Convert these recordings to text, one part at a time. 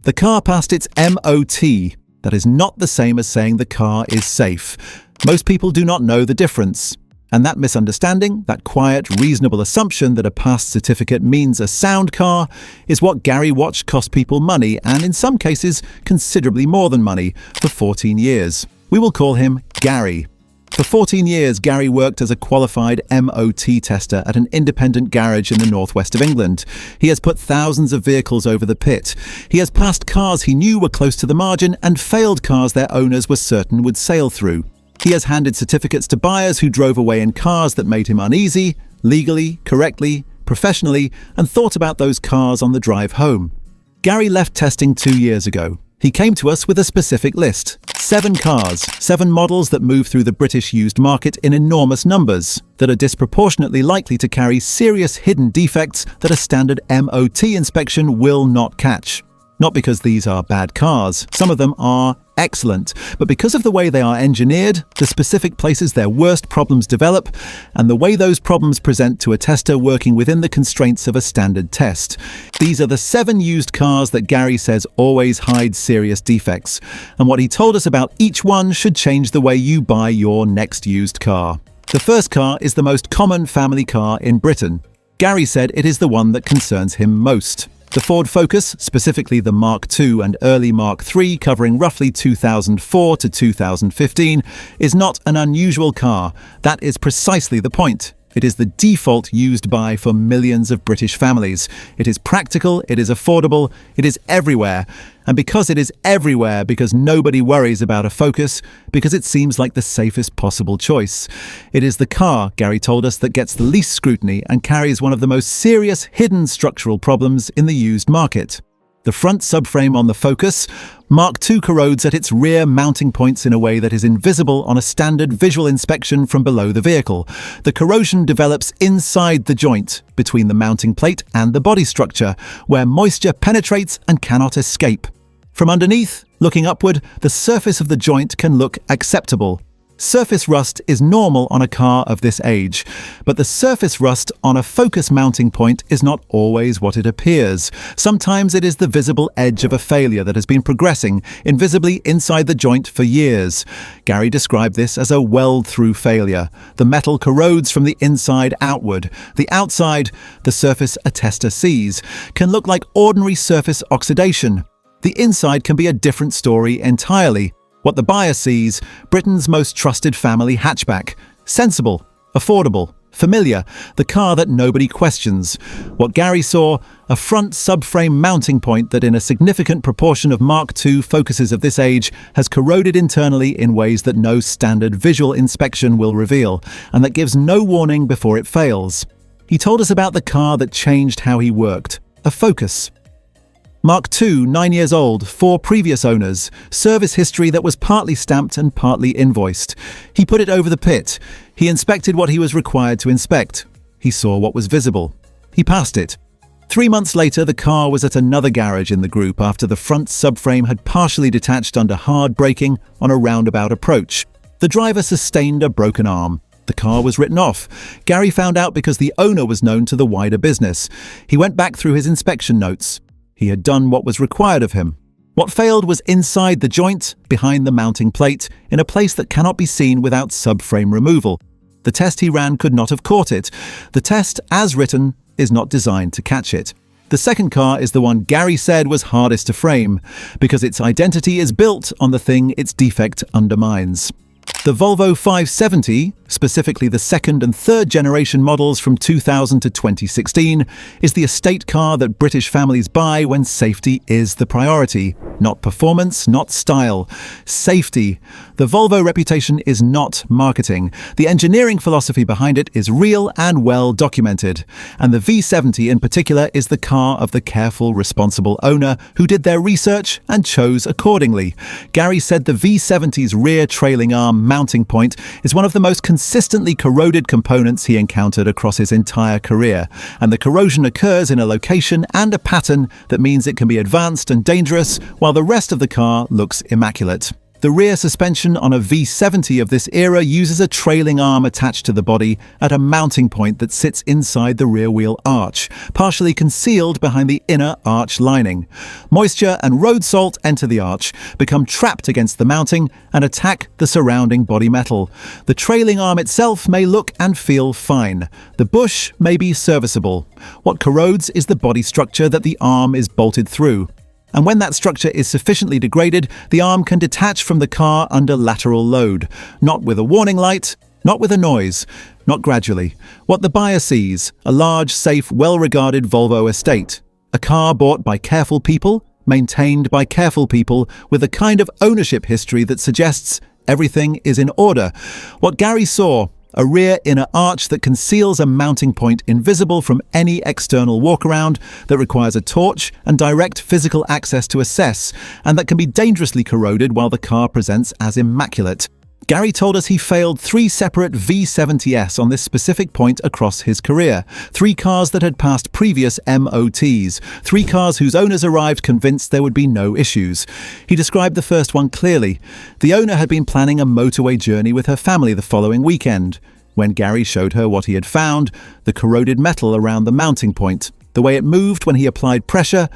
The car passed its MOT. That is not the same as saying the car is safe. Most people do not know the difference. And that misunderstanding, that quiet, reasonable assumption that a passed certificate means a sound car, is what Gary watched cost people money, and in some cases, considerably more than money, for 14 years. We will call him Gary. For 14 years, Gary worked as a qualified MOT tester at an independent garage in the northwest of England. He has put thousands of vehicles over the pit. He has passed cars he knew were close to the margin and failed cars their owners were certain would sail through. He has handed certificates to buyers who drove away in cars that made him uneasy, legally, correctly, professionally, and thought about those cars on the drive home. Gary left testing 2 years ago. He came to us with a specific list. 7 cars, 7 models that move through the British used market in enormous numbers, that are disproportionately likely to carry serious hidden defects that a standard MOT inspection will not catch. Not because these are bad cars, some of them are excellent, but because of the way they are engineered, the specific places their worst problems develop, and the way those problems present to a tester working within the constraints of a standard test. These are the 7 used cars that Gary says always hide serious defects, and what he told us about each one should change the way you buy your next used car. The first car is the most common family car in Britain. Gary said it is the one that concerns him most. The Ford Focus, specifically the Mark II and early Mark III, covering roughly 2004 to 2015, is not an unusual car. That is precisely the point. It is the default used buy for millions of British families. It is practical, it is affordable, it is everywhere. And because it is everywhere, because nobody worries about a Focus, because it seems like the safest possible choice. It is the car, Gary told us, that gets the least scrutiny and carries one of the most serious hidden structural problems in the used market. The front subframe on the Focus, Mark II corrodes at its rear mounting points in a way that is invisible on a standard visual inspection from below the vehicle. The corrosion develops inside the joint, between the mounting plate and the body structure, where moisture penetrates and cannot escape. From underneath, looking upward, the surface of the joint can look acceptable. Surface rust is normal on a car of this age, but the surface rust on a Focus mounting point is not always what it appears. Sometimes it is the visible edge of a failure that has been progressing invisibly inside the joint for years. Gary described this as a weld-through failure. The metal corrodes from the inside outward. The outside, the surface a tester sees, can look like ordinary surface oxidation. The inside can be a different story entirely. What the buyer sees, Britain's most trusted family hatchback. Sensible, affordable, familiar, the car that nobody questions. What Gary saw, a front subframe mounting point that in a significant proportion of Mark II Focuses of this age has corroded internally in ways that no standard visual inspection will reveal, and that gives no warning before it fails. He told us about the car that changed how he worked, a Focus. Mark II, 9 years old, 4 previous owners, service history that was partly stamped and partly invoiced. He put it over the pit. He inspected what he was required to inspect. He saw what was visible. He passed it. 3 months later, the car was at another garage in the group after the front subframe had partially detached under hard braking on a roundabout approach. The driver sustained a broken arm. The car was written off. Gary found out because the owner was known to the wider business. He went back through his inspection notes. He had done what was required of him. What failed was inside the joint, behind the mounting plate, in a place that cannot be seen without subframe removal. The test he ran could not have caught it. The test, as written, is not designed to catch it. The second car is the one Gary said was hardest to frame, because its identity is built on the thing its defect undermines. The Volvo 570, specifically the second and third generation models from 2000 to 2016, is the estate car that British families buy when safety is the priority. Not performance, not style. Safety. The Volvo reputation is not marketing. The engineering philosophy behind it is real and well documented. And the V70 in particular is the car of the careful, responsible owner who did their research and chose accordingly. Gary said the V70's rear trailing arm mounting point is one of the most consistently corroded components he encountered across his entire career, and the corrosion occurs in a location and a pattern that means it can be advanced and dangerous while the rest of the car looks immaculate. The rear suspension on a V70 of this era uses a trailing arm attached to the body at a mounting point that sits inside the rear wheel arch, partially concealed behind the inner arch lining. Moisture and road salt enter the arch, become trapped against the mounting, and attack the surrounding body metal. The trailing arm itself may look and feel fine. The bush may be serviceable. What corrodes is the body structure that the arm is bolted through. And when that structure is sufficiently degraded, the arm can detach from the car under lateral load. Not with a warning light, not with a noise, not gradually. What the buyer sees, a large, safe, well-regarded Volvo estate. A car bought by careful people, maintained by careful people, with a kind of ownership history that suggests everything is in order. What Gary saw, a rear inner arch that conceals a mounting point invisible from any external walkaround, that requires a torch and direct physical access to assess, and that can be dangerously corroded while the car presents as immaculate. Gary told us he failed 3 separate V70S on this specific point across his career. 3 cars that had passed previous MOTs. 3 cars whose owners arrived convinced there would be no issues. He described the first one clearly. The owner had been planning a motorway journey with her family the following weekend. When Gary showed her what he had found, the corroded metal around the mounting point, the way it moved when he applied pressure,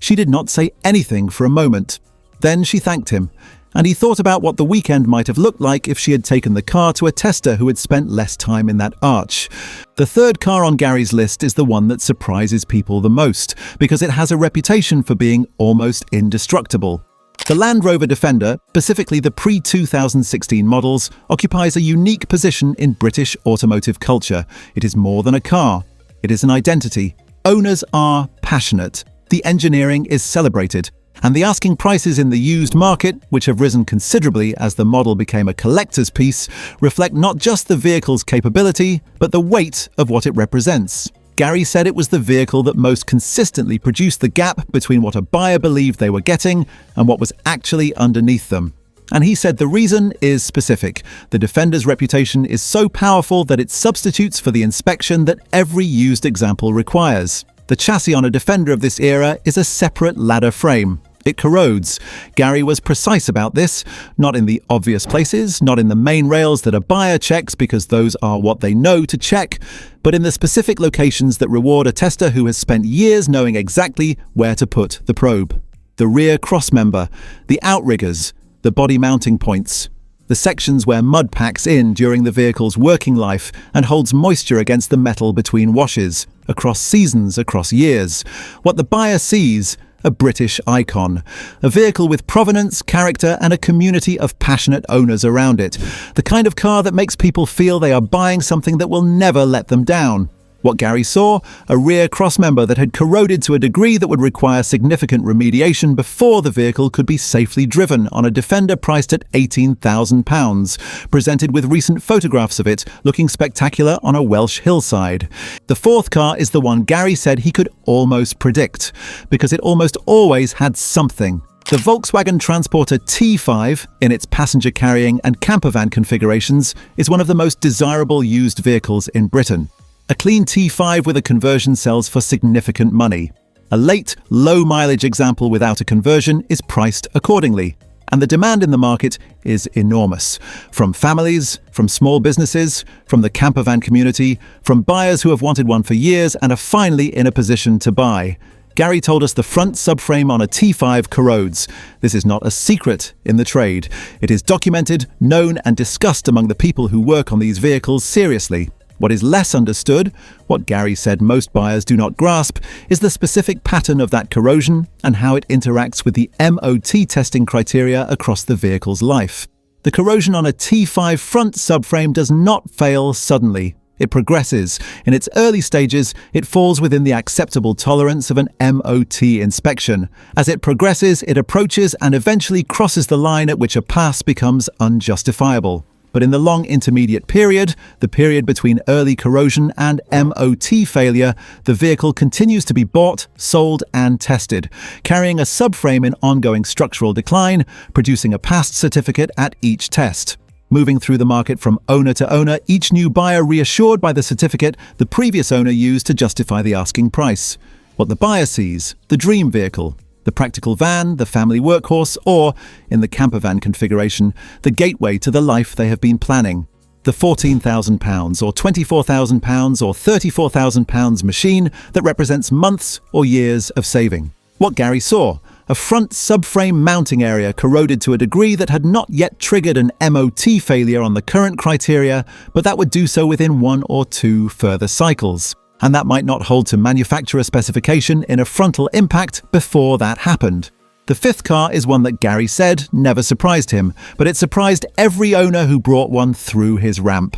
she did not say anything for a moment. Then she thanked him. And he thought about what the weekend might have looked like if she had taken the car to a tester who had spent less time in that arch. The third car on Gary's list is the one that surprises people the most, because it has a reputation for being almost indestructible. The Land Rover Defender, specifically the pre-2016 models, occupies a unique position in British automotive culture. It is more than a car. It is an identity. Owners are passionate. The engineering is celebrated. And the asking prices in the used market, which have risen considerably as the model became a collector's piece, reflect not just the vehicle's capability, but the weight of what it represents. Gary said it was the vehicle that most consistently produced the gap between what a buyer believed they were getting and what was actually underneath them. And he said the reason is specific. The Defender's reputation is so powerful that it substitutes for the inspection that every used example requires. The chassis on a Defender of this era is a separate ladder frame. It corrodes. Gary was precise about this, not in the obvious places, not in the main rails that a buyer checks because those are what they know to check, but in the specific locations that reward a tester who has spent years knowing exactly where to put the probe. The rear crossmember, the outriggers, the body mounting points, the sections where mud packs in during the vehicle's working life and holds moisture against the metal between washes, across seasons, across years. What the buyer sees, a British icon. A vehicle with provenance, character, and a community of passionate owners around it. The kind of car that makes people feel they are buying something that will never let them down. What Gary saw, a rear crossmember that had corroded to a degree that would require significant remediation before the vehicle could be safely driven on a Defender priced at £18,000, presented with recent photographs of it looking spectacular on a Welsh hillside. The fourth car is the one Gary said he could almost predict, because it almost always had something. The Volkswagen Transporter T5, in its passenger carrying and campervan configurations, is one of the most desirable used vehicles in Britain. A clean T5 with a conversion sells for significant money. A late, low-mileage example without a conversion is priced accordingly. And the demand in the market is enormous. From families, from small businesses, from the campervan community, from buyers who have wanted one for years and are finally in a position to buy. Gary told us the front subframe on a T5 corrodes. This is not a secret in the trade. It is documented, known and discussed among the people who work on these vehicles seriously. What is less understood, what Gary said most buyers do not grasp, is the specific pattern of that corrosion and how it interacts with the MOT testing criteria across the vehicle's life. The corrosion on a T5 front subframe does not fail suddenly. It progresses. In its early stages, it falls within the acceptable tolerance of an MOT inspection. As it progresses, it approaches and eventually crosses the line at which a pass becomes unjustifiable. But in the long intermediate period, the period between early corrosion and MOT failure, the vehicle continues to be bought, sold and tested, carrying a subframe in ongoing structural decline, producing a passed certificate at each test. Moving through the market from owner to owner, each new buyer reassured by the certificate the previous owner used to justify the asking price. What the buyer sees, the dream vehicle, The practical van, the family workhorse, or, in the camper van configuration, the gateway to the life they have been planning. The £14,000 or £24,000 or £34,000 machine that represents months or years of saving. What Gary saw: a front subframe mounting area corroded to a degree that had not yet triggered an MOT failure on the current criteria, but that would do so within 1 or 2 further cycles. And that might not hold to manufacturer specification in a frontal impact before that happened. The fifth car is one that Gary said never surprised him, but it surprised every owner who brought one through his ramp.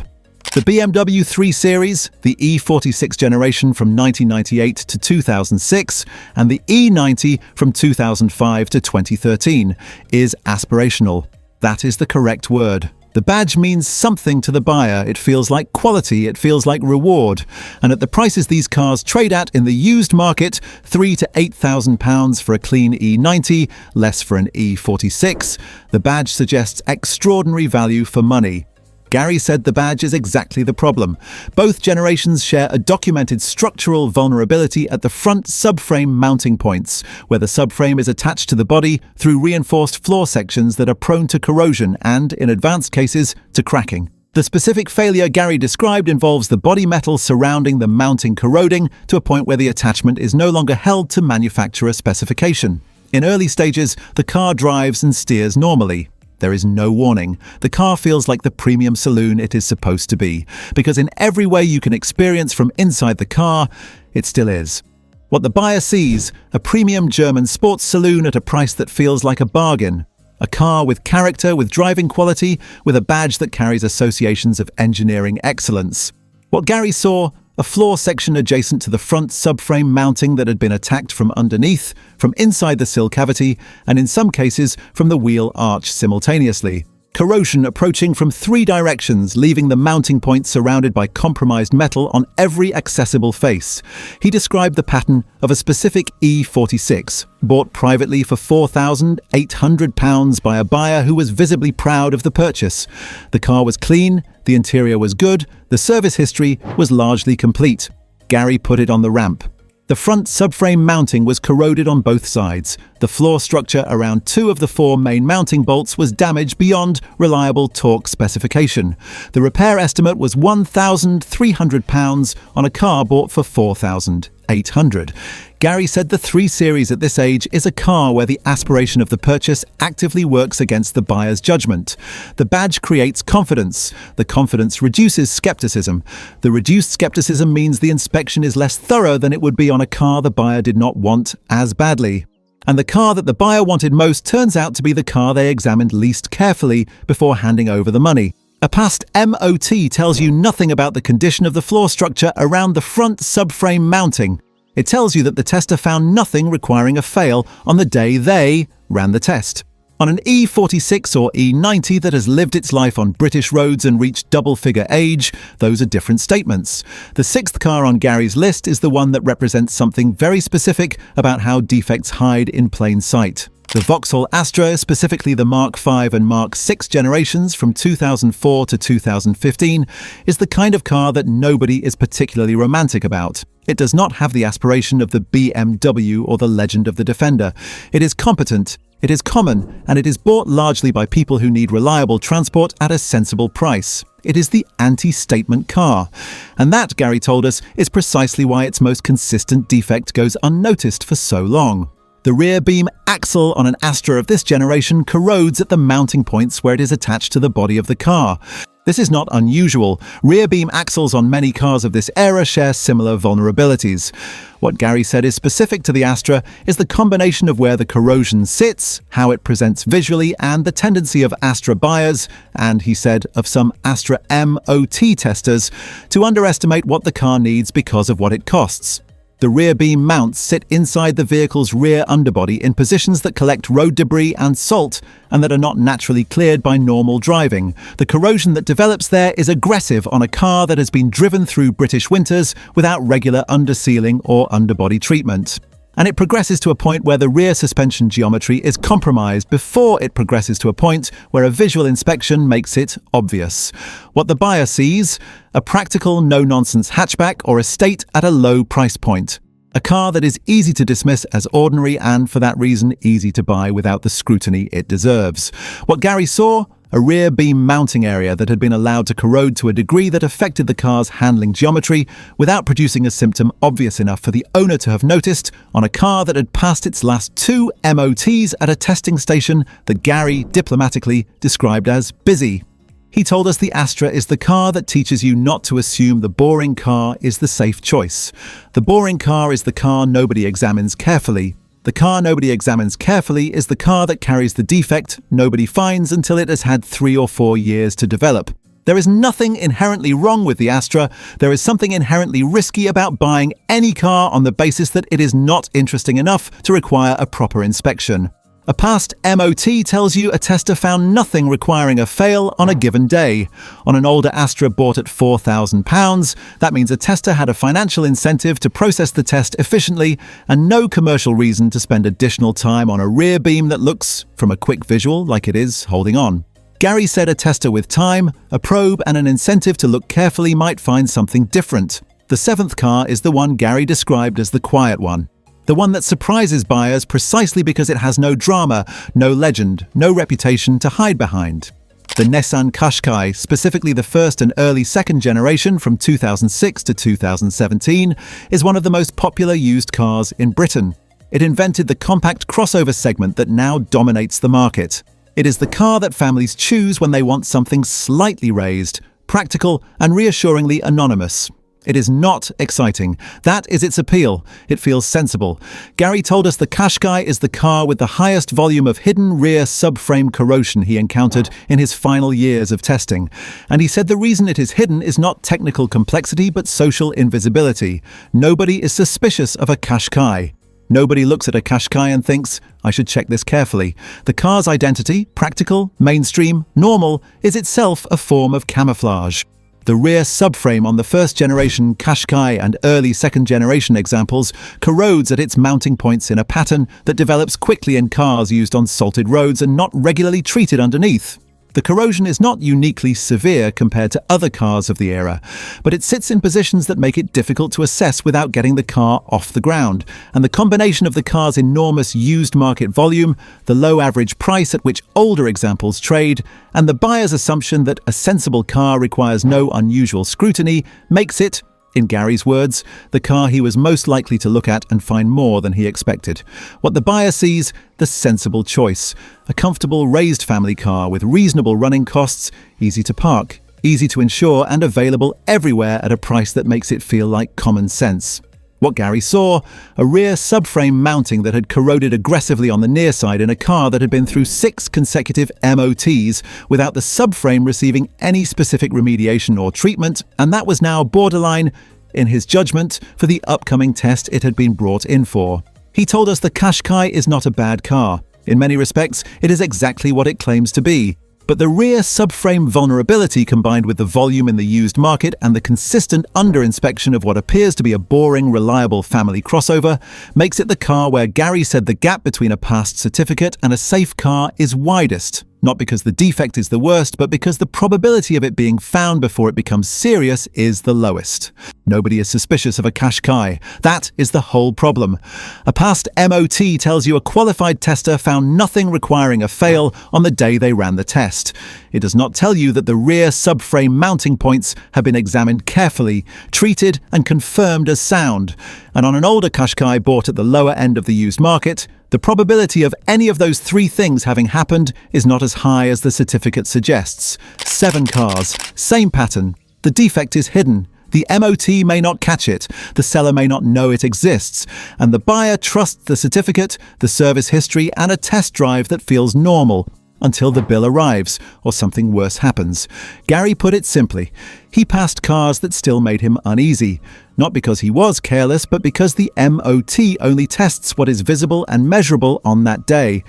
The BMW 3 Series, the E46 generation from 1998 to 2006, and the E90 from 2005 to 2013, is aspirational. That is the correct word. The badge means something to the buyer. It feels like quality, it feels like reward. And at the prices these cars trade at in the used market, £3,000 to £8,000 for a clean E90, less for an E46, the badge suggests extraordinary value for money. Gary said the badge is exactly the problem. Both generations share a documented structural vulnerability at the front subframe mounting points, where the subframe is attached to the body through reinforced floor sections that are prone to corrosion and, in advanced cases, to cracking. The specific failure Gary described involves the body metal surrounding the mounting corroding to a point where the attachment is no longer held to manufacturer specification. In early stages, the car drives and steers normally. There is no warning. The car feels like the premium saloon it is supposed to be, because in every way you can experience from inside the car, it still is. What the buyer sees: a premium German sports saloon at a price that feels like a bargain. A car with character, with driving quality, with a badge that carries associations of engineering excellence. What Gary saw: a floor section adjacent to the front subframe mounting that had been attacked from underneath, from inside the sill cavity, and in some cases from the wheel arch simultaneously. Corrosion approaching from 3 directions, leaving the mounting point surrounded by compromised metal on every accessible face. He described the pattern of a specific E46, bought privately for £4,800 by a buyer who was visibly proud of the purchase. The car was clean, the interior was good, the service history was largely complete. Gary put it on the ramp. The front subframe mounting was corroded on both sides. The floor structure around 2 of the 4 main mounting bolts was damaged beyond reliable torque specification. The repair estimate was £1,300 on a car bought for £4,800. Gary said the 3 Series at this age is a car where the aspiration of the purchase actively works against the buyer's judgment. The badge creates confidence. The confidence reduces skepticism. The reduced skepticism means the inspection is less thorough than it would be on a car the buyer did not want as badly. And the car that the buyer wanted most turns out to be the car they examined least carefully before handing over the money. A past MOT tells you nothing about the condition of the floor structure around the front subframe mounting. It tells you that the tester found nothing requiring a fail on the day they ran the test. On an E46 or E90 that has lived its life on British roads and reached double-figure age, those are different statements. The 6th car on Gary's list is the one that represents something very specific about how defects hide in plain sight. The Vauxhall Astra, specifically the Mark V and Mark VI generations from 2004 to 2015, is the kind of car that nobody is particularly romantic about. It does not have the aspiration of the BMW or the legend of the Defender. It is competent, it is common, and it is bought largely by people who need reliable transport at a sensible price. It is the anti-statement car. And that, Gary told us, is precisely why its most consistent defect goes unnoticed for so long. The rear beam axle on an Astra of this generation corrodes at the mounting points where it is attached to the body of the car. This is not unusual. Rear beam axles on many cars of this era share similar vulnerabilities. What Gary said is specific to the Astra is the combination of where the corrosion sits, how it presents visually, and the tendency of Astra buyers, and he said of some Astra MOT testers, to underestimate what the car needs because of what it costs. The rear beam mounts sit inside the vehicle's rear underbody in positions that collect road debris and salt and that are not naturally cleared by normal driving. The corrosion that develops there is aggressive on a car that has been driven through British winters without regular undersealing or underbody treatment. And it progresses to a point where the rear suspension geometry is compromised before it progresses to a point where a visual inspection makes it obvious. What the buyer sees: a practical, no-nonsense hatchback or estate at a low price point. A car that is easy to dismiss as ordinary and, for that reason, easy to buy without the scrutiny it deserves. What Gary saw? A rear beam mounting area that had been allowed to corrode to a degree that affected the car's handling geometry without producing a symptom obvious enough for the owner to have noticed on a car that had passed its last 2 MOTs at a testing station that Gary diplomatically described as busy. He told us the Astra is the car that teaches you not to assume the boring car is the safe choice. The boring car is the car nobody examines carefully. The car nobody examines carefully is the car that carries the defect nobody finds until it has had 3 or 4 years to develop. There is nothing inherently wrong with the Astra. There is something inherently risky about buying any car on the basis that it is not interesting enough to require a proper inspection. A past MOT tells you a tester found nothing requiring a fail on a given day. On an older Astra bought at £4,000, that means a tester had a financial incentive to process the test efficiently and no commercial reason to spend additional time on a rear beam that looks, from a quick visual, like it is holding on. Gary said a tester with time, a probe and an incentive to look carefully might find something different. The 7th car is the one Gary described as the quiet one. The one that surprises buyers precisely because it has no drama, no legend, no reputation to hide behind. The Nissan Qashqai, specifically the first and early second generation from 2006 to 2017, is one of the most popular used cars in Britain. It invented the compact crossover segment that now dominates the market. It is the car that families choose when they want something slightly raised, practical and reassuringly anonymous. It is not exciting. That is its appeal. It feels sensible. Gary told us the Qashqai is the car with the highest volume of hidden rear subframe corrosion he encountered in his final years of testing. And he said the reason it is hidden is not technical complexity but social invisibility. Nobody is suspicious of a Qashqai. Nobody looks at a Qashqai and thinks, I should check this carefully. The car's identity, practical, mainstream, normal, is itself a form of camouflage. The rear subframe on the first-generation Qashqai and early second-generation examples corrodes at its mounting points in a pattern that develops quickly in cars used on salted roads and not regularly treated underneath. The corrosion is not uniquely severe compared to other cars of the era, but it sits in positions that make it difficult to assess without getting the car off the ground, and the combination of the car's enormous used market volume, the low average price at which older examples trade, and the buyer's assumption that a sensible car requires no unusual scrutiny makes it, in Gary's words, the car he was most likely to look at and find more than he expected. What the buyer sees, the sensible choice. A comfortable raised family car with reasonable running costs, easy to park, easy to insure and available everywhere at a price that makes it feel like common sense. What Gary saw, a rear subframe mounting that had corroded aggressively on the near side in a car that had been through 6 consecutive MOTs without the subframe receiving any specific remediation or treatment, and that was now borderline, in his judgment, for the upcoming test it had been brought in for. He told us the Qashqai is not a bad car. In many respects, it is exactly what it claims to be. But the rear subframe vulnerability combined with the volume in the used market and the consistent under-inspection of what appears to be a boring, reliable family crossover makes it the car where Gary said the gap between a passed certificate and a safe car is widest. Not because the defect is the worst, but because the probability of it being found before it becomes serious is the lowest. Nobody is suspicious of a Qashqai. That is the whole problem. A past MOT tells you a qualified tester found nothing requiring a fail on the day they ran the test. It does not tell you that the rear subframe mounting points have been examined carefully, treated and confirmed as sound. And on an older Qashqai bought at the lower end of the used market, the probability of any of those 3 things having happened is not as high as the certificate suggests. 7 cars, same pattern. The defect is hidden. The MOT may not catch it, the seller may not know it exists, and the buyer trusts the certificate, the service history, and a test drive that feels normal, until the bill arrives, or something worse happens. Gary put it simply, he passed cars that still made him uneasy, not because he was careless, but because the MOT only tests what is visible and measurable on that day.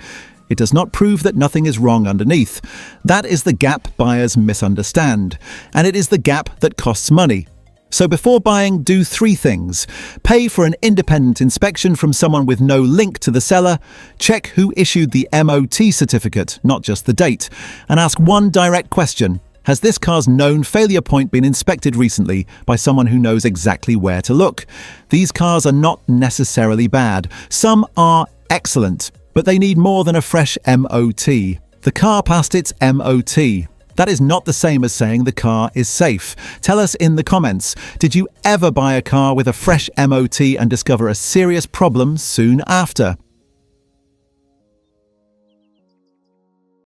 It does not prove that nothing is wrong underneath. That is the gap buyers misunderstand, and it is the gap that costs money. So before buying, do 3 things. Pay for an independent inspection from someone with no link to the seller, check who issued the MOT certificate, not just the date, and ask one direct question. Has this car's known failure point been inspected recently by someone who knows exactly where to look? These cars are not necessarily bad. Some are excellent, but they need more than a fresh MOT. The car passed its MOT. That is not the same as saying the car is safe. Tell us in the comments, did you ever buy a car with a fresh MOT and discover a serious problem soon after?